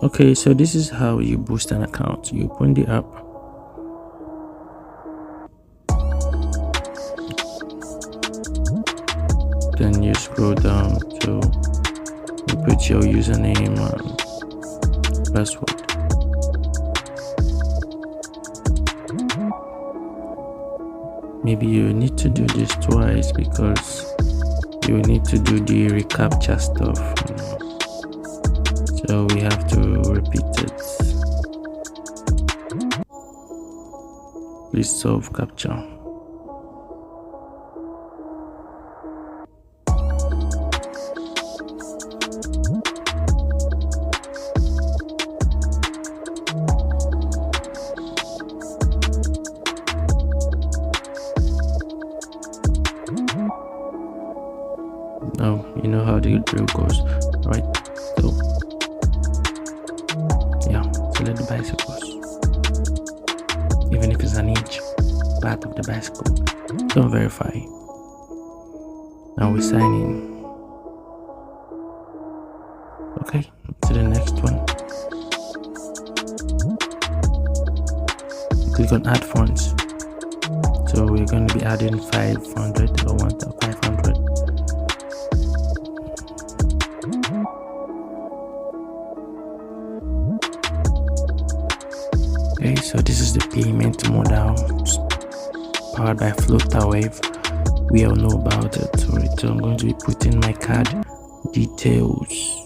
Okay, so this is how you boost an account. You open the app, then you scroll down to you put your username and password. Maybe you need to do this twice because you need to do the reCAPTCHA stuff. So we have to repeat it. Please solve CAPTCHA. Now you know how the drill goes, right? So yeah, select the bicycles. Even if it's an inch part of the bicycle. Don't verify. Now we sign in. Okay, to the next one. Click on add funds. So we're going to be adding 500 or 1,500. Okay, so this is the payment model powered by Flutterwave. We all know about it. So I'm going to be putting my card details.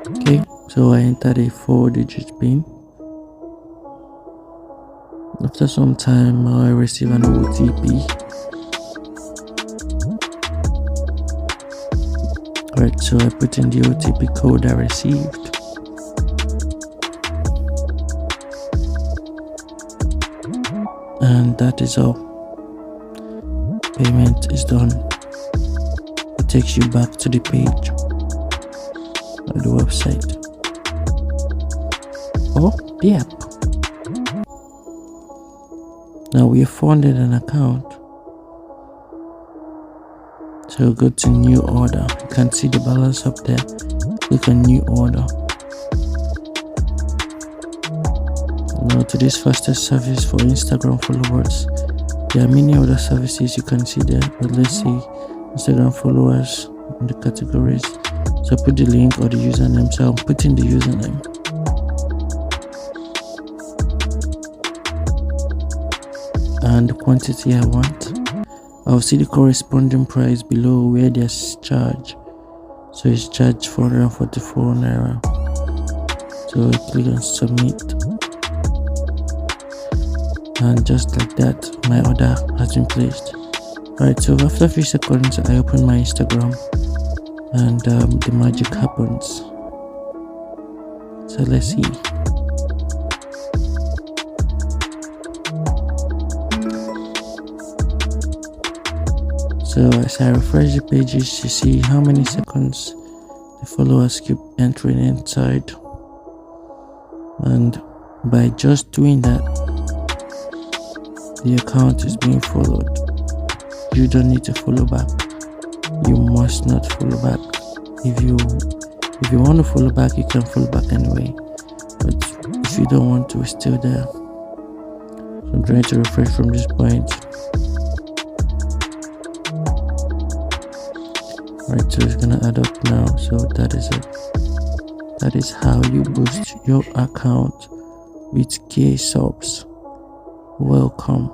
Okay, so I entered a 4-digit PIN. After some time, I receive an OTP. Alright, so I put in the OTP code I received. And that is all. Payment is done. It takes you back to the page of the website or the app. Now we have funded an account, so go to new order. You can see the balance up there. Click on new order. Now to this fastest service for Instagram followers. There are many other services you can see there, but let's see Instagram followers in the categories. So put the link or the username. So I'm putting the username. And the quantity I want. I'll see the corresponding price below where there's charge. So it's charged 444 naira. So I click on submit. And just like that, my order has been placed. Alright, so after a few seconds, I open my Instagram and the magic happens. So let's see. So as I refresh the pages, you see how many seconds the followers keep entering inside. And by just doing that, the account is being followed. You don't need to follow back. You must not follow back. If you want to follow back, you can follow back anyway. But if you don't want to, it's still there. So I'm trying to refresh from this point. Right, so it's gonna add up now. So that is it. That is how you boost your account with K subs. Welcome.